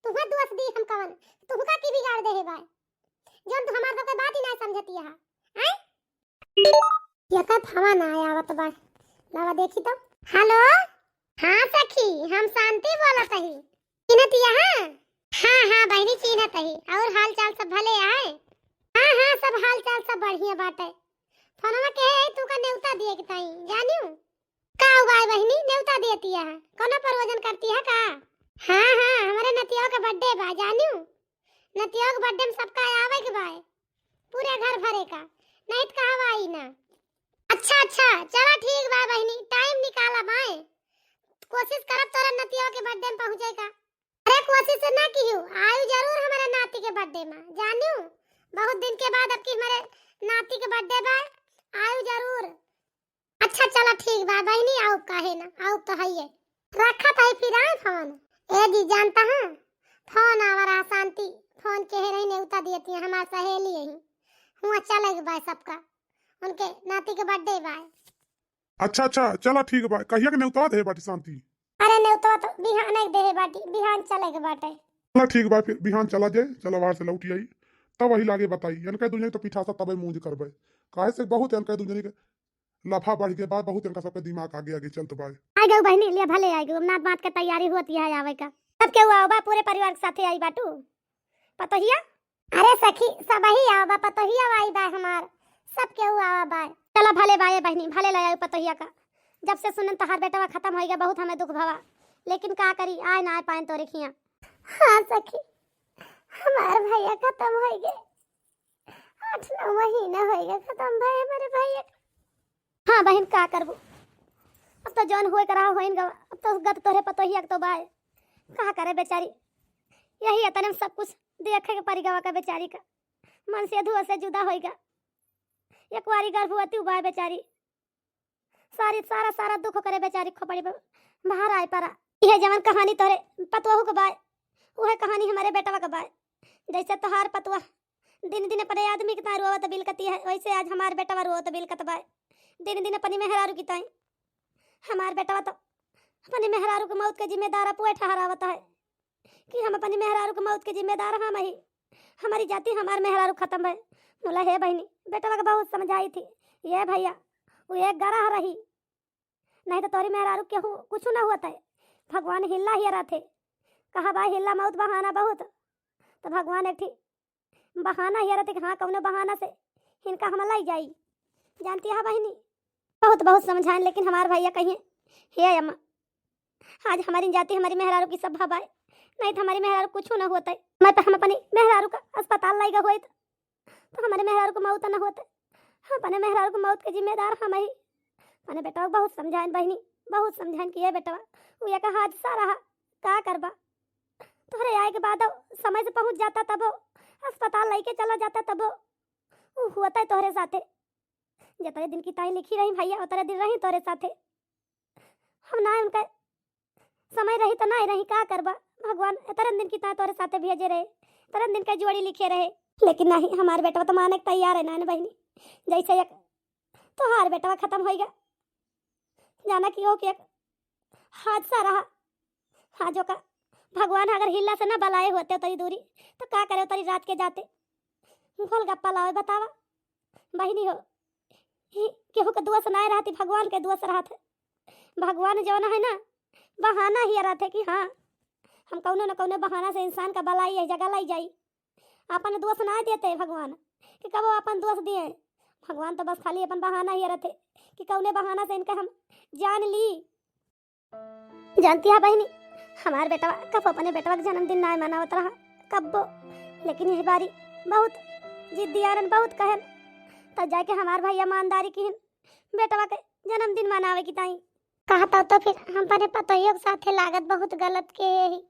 तुम्हें दोस्त दी हम कवन, तू का की बिगाड़ दे है भाई, जब तू हमार सबके बात ही ना समझती है। हैं ये का हवा ना आया आवत बा लावा देखी तो। हेलो हां सखी हम शांति बोलत ही, चिन्हत है। हां हां बहनी चिन्हत ही, और हाल चाल सब भले आए। हां हां सब हाल चाल सब बढ़िया बाटे। फोनमा के तू का नेवता दिए के ताई जानियो का हुआ बहनी, नेवता देती है कोनो प्रयोजन करती है का। हां हां हमारे नतिया का बर्थडे बा जानियो, नतिया के बर्थडे में सबका आवे के बा, पूरे घर भरे का, नहीं तो कहवा आई ना। अच्छा अच्छा चला ठीक बा बहनी, टाइम निकाला बाए, कोशिश करब तोरा नतिया के बर्थडे में पहुंचे का। अरे कोशिश ना कियो, आयु जरूर हमारे नाती के बर्थडे में जानियो, बहुत दिन के बाद अब की हमारे नाती के बर्थडे बा, आयु जरूर। अच्छा चला ठीक बा बहनी, आओ काहे ना आओ तो है, रखा था फिर आए फोन। ए जी जानता है फोन आवारा शांति फोन के रही नेवता दियती है हमार सहेली यही हुआ चले बाय सबका उनके नाती के बर्थडे बाय। अच्छा अच्छा चला ठीक है भाई कहिया के नेवता दे बाटी शांति। अरे नेवता तो बिहान एक दे बाटी बिहान चले के बाटे। चला ठीक बा फिर बिहान चला जाए चला बाहर से लौटी आई तब वही लागे बताई इनका दुनिया तो पीछा सा तबे मूंज करबे काहे से बहुत इनका दुनिया के लफा बढ़ के बाद बहुत इनका सबके दिमाग आगे आगे चलत बा। आ गए बहनी लिया भले आ गए नात बात के तैयारी होती है आवे का सब के हुआ बा पूरे परिवार के साथे आई बाटू पतोहिया। अरे सखी सब ही आवा बा पतोहिया आई बा हमार सब के हुआ आवा बा। चलो भले बाए बहनी भले ले आयो पतोहिया का जब से सुनन तहार बेटा खत्म हो गया बहुत हमें दुख भवा लेकिन का करी आए ना आए पाए तो रेखिया। हाँ सखी हमार भैया खत्म हो गए 8-9 महीना हो गए खत्म भए हमारे भैया। हाँ बहन का करबू अब तो जौन होए करा होइन गवा अब तो गत तोरे पतोहिया तो बाय कहा करे बेचारी यही है तने सब कुछ देखे के परी गवा का बेचारी का मन से धुआ से जुदा होएगा एक वारी गर्भवती हुआ बेचारी सारा सारा दुख करे बेचारी खोपड़ी पे बाहर आए परा यह जवन कहानी तोरे पतवाहू के बाय वह कहानी हमारे बेटवा के बाय जैसे तोहार पतवा दिन दिन अपने आदमी कितना रोवत बिलकती है वैसे आज हमार बेटवा रोवत बिलकत बाय दिन दिन अपनी मेहरारू की ताई हमार बेटवा तो अपनी मेहरारू के मौत के जिम्मेदार पुए ठहरावत है कि हम अपनी मेहरारू के मौत के जिम्मेदार हम ही हमारी जाति हमार मेहरारू खत्म है। बोला हे बहनी बेटवा के बहुत समझाई थी ये भैया वो एक गरा रही नहीं तो तोरी मेहरारू के कुछ ना हुआ था भगवान हिल्ला ही रहे कहा भाई हिल्ला मौत बहाना बहुत तो भगवान एक थी बहाना ही रहते कि हाँ कौनो बहाना से इनका हम लाई जाई जानती है बहनी बहुत बहुत समझाएं लेकिन हमारे भैया कहिए हे अम्मा आज हमारी जाति हमारी मेहरारू की सब भाई नहीं तो हमारी मेहरारू कुछ ना होता है मैं तो हम अपनी मेहरारू का अस्पताल लाएगा होए तो हमारे मेहरारू को मौत न होते हम अपने मेहरारू को मौत के जिम्मेदार हम ही मैंने बेटा बहुत समझाएं बहनी बहुत समझाएं कि ये बेटा वो एक हादसा रहा का करबा तोहरे आए के बाद समय से पहुंच जाता तब अस्पताल लेके चला जाता तब वो होता है तोहरे साथे जतरे दिन की ताई लिखी रही भैया उतरे दिन रही तोरे साथे हम ना उनका समय रही तो ना रही का करबा भगवान तरन दिन की ताई तोरे साथे भेजे रहे तरन दिन का जोड़ी लिखे रहे लेकिन नहीं हमारे बेटा तो माने तैयार है ना बहनी जैसे एक तोहार बेटा खत्म हो गया जाना कि हो कि एक हादसा रहा हाँ जो का भगवान अगर हिल्ला से ना बलाए होते तरी दूरी तो का करे तरी रात के जाते गोल गप्पा लावे बतावा बहनी हो केहू के दुआ सुनाए रहती भगवान के दुआ से रहते भगवान जो है ना बहाना ही रहते कि हाँ हम कौनो न कौनो बहाना से इंसान का बलाई है जगह लाई जाई अपन दुआ सुनाए देते भगवान कि कब अपन दोष दिए भगवान तो बस खाली अपन बहाना ही रहते कि कौने बहाना से इनका हम जान ली जानती है बहनी हमारे बेटा कब अपने बेटवा का जन्मदिन ना मनावत रहा कब लेकिन इस बारी बहुत जिद्दी आरन बहुत कहन तब जाके हमार भैया ईमानदारी की बेटवा के जन्मदिन मनावे की ताई कहता तो फिर हम अपने पतोहियों के साथे लागत बहुत गलत के ही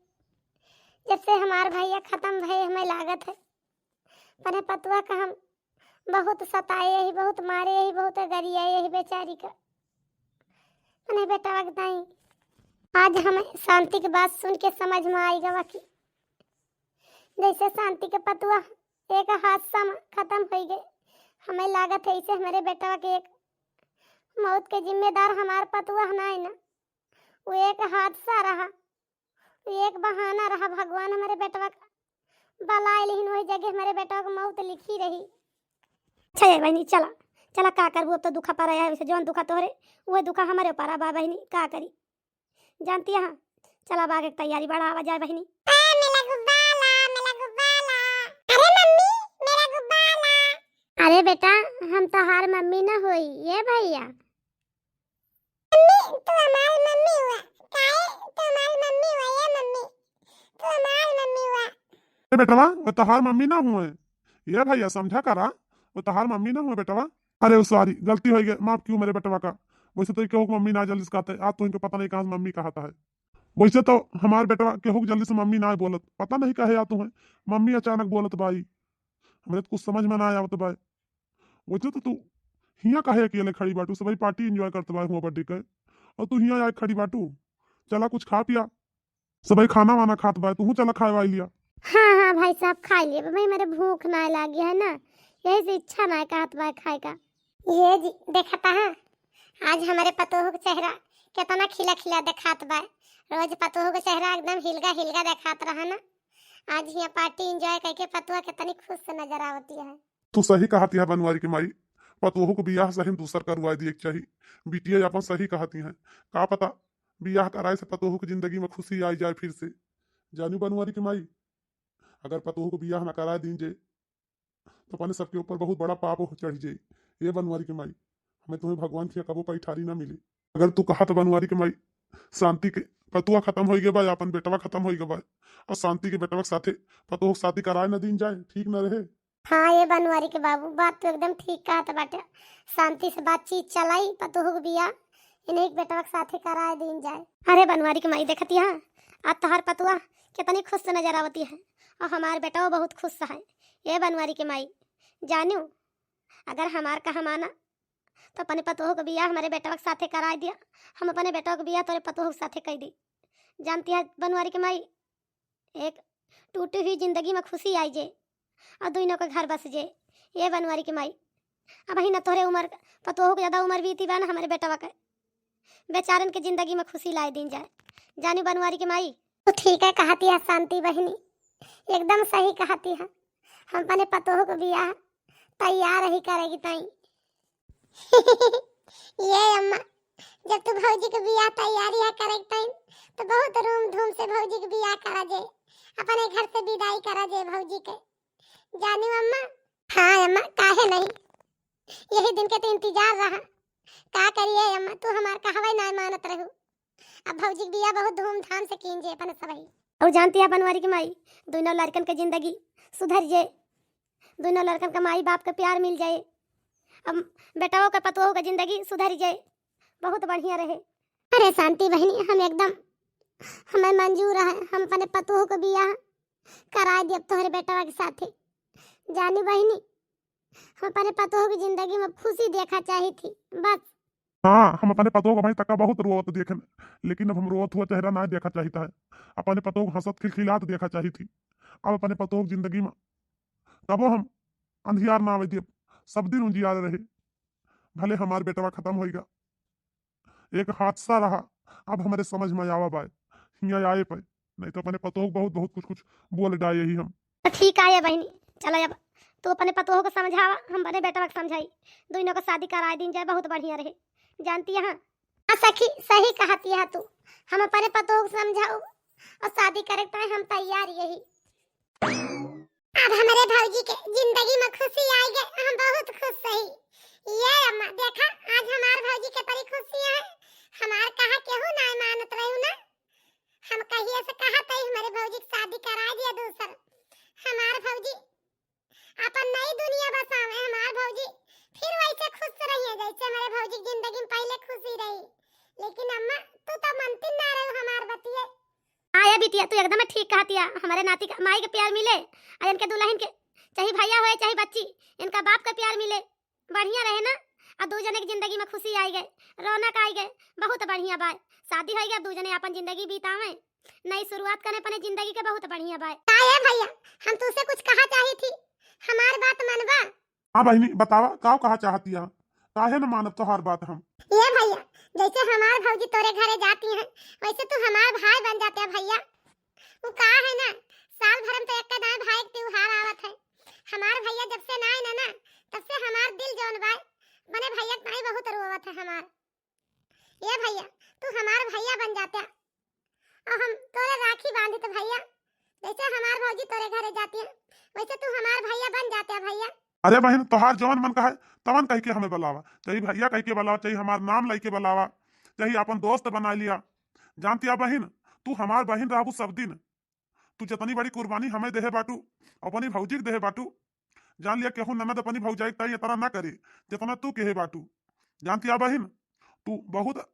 जब से हमार भैया खत्म भए हमें लागत है अपने पतवा का हम बहुत सताए ही बहुत मारे ही बहुत गरियाए ही बेचारी का अपने बेटवा के ताई आज हमें शांति की बात सुन के समझ में आई गवा की जैसे शांति के पतुआ एक हादसा में खत्म हो गए हमें लागत है इसे हमारे बेटा के एक मौत के जिम्मेदार हमार पतुआ ना है ना वो एक हादसा रहा वो एक बहाना रहा भगवान हमारे बेटवा का बलाए लेकिन वही जगह हमारे बेटा को मौत लिखी रही। अच्छा है बहनी चला चला का करबू अब तो दुखा पा रहा है वैसे जौन दुखा तोहरे वही दुखा हमारे ऊपर बा बहनी का करी जानती है चला बाग एक तैयारी बढ़ावा जाए बहनी। मेरा गुब्बाला अरे मम्मी मेरा गुब्बाला अरे बेटा हम तो हार मम्मी ना होई ये भैया मम्मी तू हमारी मम्मी हुआ काहे तू हमारी मम्मी हुआ ये मम्मी तू हमारी मम्मी हुआ बेटवा वो तहार मम्मी ना हुए ये भैया समझा करा वो तहार मम्मी ना हुए बेटवा अरे सॉरी गलती हो गई माफ क्यों मेरे बेटवा का वैसे तो केहू मम्मी ना जल्दी से कहते आज तो इनको पता नहीं कहाँ मम्मी कहता है वैसे तो हमारे बेटवा केहू जल्दी से मम्मी ना बोलत पता नहीं कहे या तुम्हें मम्मी अचानक बोलत भाई हमें तो कुछ समझ में ना आया तो भाई वैसे तो तू हिया कहे अकेले खड़ी बाटू सब पार्टी एंजॉय करते भाई हुआ बर्थडे के और तू हिया आए खड़ी बाटू चला कुछ खा पिया सबई खाना वाना खात बा, तू चला खाए वाई लिया। हाँ हाँ भाई साहब खा लिए भाई, मेरे भूख ना लगी है ना, यही से इच्छा ना कहत बा खाए का। ये जी देखता है आज हमारे पतोह का चेहरा कितना खिला खिला दिखात बा। रोज पतोह का चेहरा एकदम हिलगा हिलगा दिखात रहा ना, आज यहाँ पार्टी एंजॉय करके पतुआ कितनी खुश से नजर आवती है। तू सही कहती है बनवारी की माई, पतोह को बियाह सही दूसर करवा दिए चाहिए। बिटिया अपन सही कहती हैं, का पता बियाह कराए से पतोह की जिंदगी में खुशी आई जाए फिर से। जानू बनवारी की माई, अगर पतोह को बियाह न कराए दीजिए तो अपने सबके ऊपर बहुत बड़ा पाप चढ़ जाए। ये बनवारी की माई, हमें तुम्हें भगवान की कबो पैठारी ना मिली। अगर तू कहा तो बनवारी की माई, शांति के पतुआ खत्म हो गए बा, अपन बेटवा खत्म हो गए बा, और शांति के बेटवा के साथे पतोह की शादी कराए न दीन जाए, ठीक न रहे। हाँ ये बनवारी के बाबू बात तो एकदम ठीक कहत बाटे, शांति से बातचीत चलाई, पतोह को बियाह इन्हें एक बेटवा के साथे कराए दीन जाए। अरे बनवारी की माई देखती है आज तोहार पतुआ कितनी खुश से नजर आवती है, और हमारे बेटा बहुत खुश है। ये बनवारी के माई जानू, अगर हमार कहा माना तो अपने पतोह को बियाह हमारे बेटवा के साथे करा दिया, हम अपने बेटवा को बियाह तोरे पतोह के साथे कर दी। जानती है बनवारी के माई, एक टूटी हुई जिंदगी में खुशी आई जे और दोनों के घर बस जे। ये बनवारी के माई अब ही न तोहरे उम्र पतोह को ज्यादा उम्र बीती बा ना, हमारे बेटवा के बेचारन के जिंदगी में खुशी लाई दिन जाए। जानी बनवारी के माई तो ठीक है कहती है शांति बहनी, एकदम सही कहती है, हम अपने पतोह को बियाह तैयार ही करेगी ताई। ये अम्मा जब तू भौजी के बियाह तैयारी है करेगी ताई तो बहुत धूम धूम से भौजी के बियाह करा जे, अपने घर से विदाई करा जे भौजी के। जानी अम्मा? हाँ अम्मा काहे नहीं, यही दिन के तो इंतजार रहा। का करिए अम्मा, तू हमार कहवे ना मानत रहू। अब भौजी के बियाह बहुत धूमधाम से कीन जे अपन सबई। और जानती है बनवारी की माई, दोनों लड़कन के जिंदगी सुधर जाए, दोनों लड़कन का माई बाप का प्यार मिल जाए, अब बेटाओं का पतोह का जिंदगी सुधर जाए, बहुत बढ़िया रहे। अरे शांति बहनी हम एकदम हमें मंजूर है, हम अपने पतोह को बियाह करा दिए तोहरे बेटवा के साथे। जानी बहनी हम अपने पतोह की जिंदगी में खुशी देखा चाही थी बस। हाँ हम अपने पतोह को भाई तका बहुत रोवत देखे, लेकिन अब हम रोवत हुआ चेहरा ना देखा चाहिए है, अपने पतोह को हंसत खिलखिलात देखा चाहिए थी। अब अपने पतोह की जिंदगी में तबो हम अंधियार ना आवे दिए, सब दिन उजियार रहे। भले हमारे बेटवा खत्म होगा, एक हादसा रहा, अब हमारे समझ में आवा बाय यहाँ आए पे, नहीं तो अपने पतोह बहुत बहुत कुछ कुछ बोल डाले ही हम। तो ठीक है बहनी, चलो अब तू अपने पतोह को समझावा, हम अपने बेटवा को समझाई, दोनों को शादी करा दिन जाए, बहुत बढ़िया रहे। जानती है हाँ सखी सही कहती है तू, हम अपने पतोह को समझाओ और शादी करे तो हम तैयार यही। अब हमारे भौजी के जिंदगी में खुशी आई गई, हम बहुत खुश सही। ये अम्मा देखा आज हमार भौजी के परी खुशी है, हमार कहा केहू ना मानत रहू ना, हम कहिए से कहा तई हमारे भौजी की शादी करा दिया दूसर। हमार भौजी अपन नई दुनिया बसावे, हमार भौजी फिर वैसे खुश रही जैसे हमारे भौजी की जिंदगी में पहले खुशी रही। लेकिन अम्मा तू तो मनती ना रही हमार बतिए। आया बिटिया तू एकदम ठीक कहती है, हमारे नाती का माई का प्यार मिले और इनके दुल्हन के चाहे भैया होए चाहे बच्ची, इनका बाप का प्यार मिले, बढ़िया रहे ना। और दो जने की जिंदगी में खुशी आई गए, रौनक आई गए, बहुत बढ़िया बात। शादी हो गया, दो जने अपन जिंदगी बितावे, नई शुरुआत करने अपने जिंदगी के, बहुत बढ़िया बात। काहे भैया हम तुझसे कुछ कहा चाही थी, हमार बात मनवा? हाँ बहनी बतावा का कहा चाहती है, काहे न मानब तोहार बात हम। ये भैया जैसे हमार भौजी तोरे घरे जाती हैं वैसे तू हमार भाई बन जाते है भैया। वो कहा है ना साल भर में तो एक दाएं भाई के त्योहार आवत है, हमार भैया जब से ना है ना तब से हमार दिल जौन बाय बने भैया ताई बहुत रोवत है हमार। ये भैया तू हमार भैया बन जाते और हम तोरे राखी बांधी तो भैया, जैसे हमार भौजी तोरे घरे जाती है वैसे तू हमार भैया बन जाते है भैया। अरे बहन तोहार जवन मन कहे तवन कह के हमें बुलावा, चाहे भैया कह के बुलावा, चाहे हमार नाम लाई के बुलावा, चाहे अपन दोस्त बना लिया। जानती है बहन तू हमार बहन रहू सब दिन, तू जितनी बड़ी कुर्बानी हमें देहे बाटू अपनी भौजी के देहे बाटू, जान लिया केहू ननद अपनी भौजाई तई इतना ना करे जितना तू कहे बाटू। जानती है बहन तू बहुत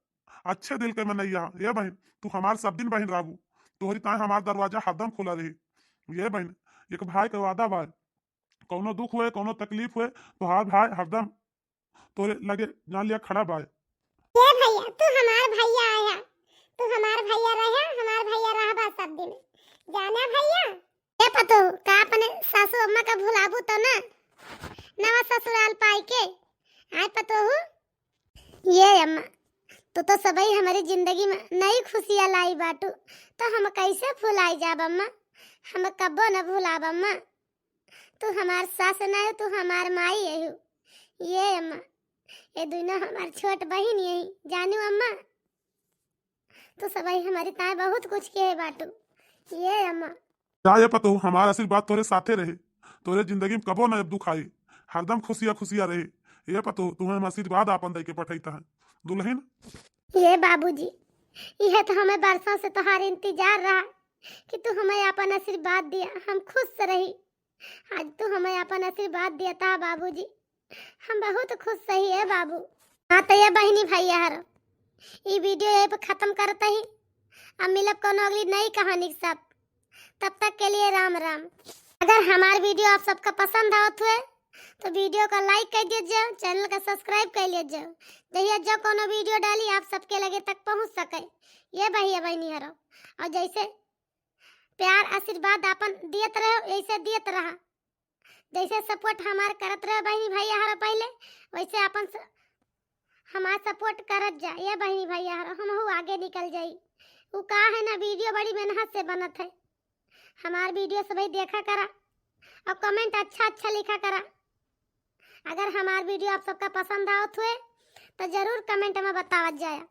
अच्छे दिल के मनैया, ये बहन तू हमार सब दिन बहन रहू, तोहरी ताए हमार दरवाजा हरदम खुला रही। ये बहन एक भाई के वादा बा, कौनो दुख हुए कौनो तकलीफ हुए तो हाथ भाई हरदम तोरे लगे जान लिया खड़ा बा। ये भैया तू हमार भैया आया, तू हमार भैया रहा, हमार भैया रहा बस सब दिन जाना भैया। ये पतो का अपने सासू अम्मा का भुलाबू तो ना नवा ससुराल पाई के आय पतो ये अम्मा तो सबई हमारी जिंदगी में नई खुशियाँ लाई बाटू, तो हम कैसे भुलाई जाब अम्मा, हम कब्बो न भुलाब अम्मा। तू हमार सास न है, तू हमार माई है। ये अम्मा ये दोनों हमार छोट बहन यही जानू अम्मा, तो सबई हमारी ताए बहुत कुछ किए बाटू। ये अम्मा क्या ये पतो हमारा आशीर्वाद तोरे साथे रहे, तोरे जिंदगी में कबो न दुख आई, हरदम खुशियाँ खुशियाँ रहे। ये पतो तुम्हें हम आशीर्वाद आपन दे के पठैता है दुल्हन। ये बाबूजी यह तो हमें बरसों से तुम्हारे इंतजार रहा कि तू हमें अपन आशीर्वाद दिया, हम खुश रही। आज तू हमें अपन आशीर्वाद दिया था बाबूजी, हम बहुत खुश सही है बाबू। हाँ तो ये बहनी भैया हर ये वीडियो ये पे खत्म करते ही, अब मिलब कोनो अगली नई कहानी के साथ। तब तक के लिए राम राम। अगर हमार वीडियो आप सबका पसंद आवत हुए तो वीडियो का लाइक कर दीजिए, चैनल का सब्सक्राइब कर लीजिए, जहिया जो कोनो वीडियो डाली आप सबके लगे तक पहुंच सके। ये भैया बहनी हरो, और जैसे प्यार आशीर्वाद आपन दियत रहो ऐसे दियत रहा, जैसे सपोर्ट हमार करत रहे बहनी भैया हरो पहले, वैसे अपन हमार सपोर्ट करत जा। ये बहनी भैया हरो हम आगे निकल जाई। वो का है ना वीडियो बड़ी मेहनत से बनत है, हमार वीडियो सभी देखा करा और कमेंट अच्छा लिखा करा। अगर हमार वीडियो आप सबका पसंद आवत हुए तो जरूर कमेंट में बतावत जाए।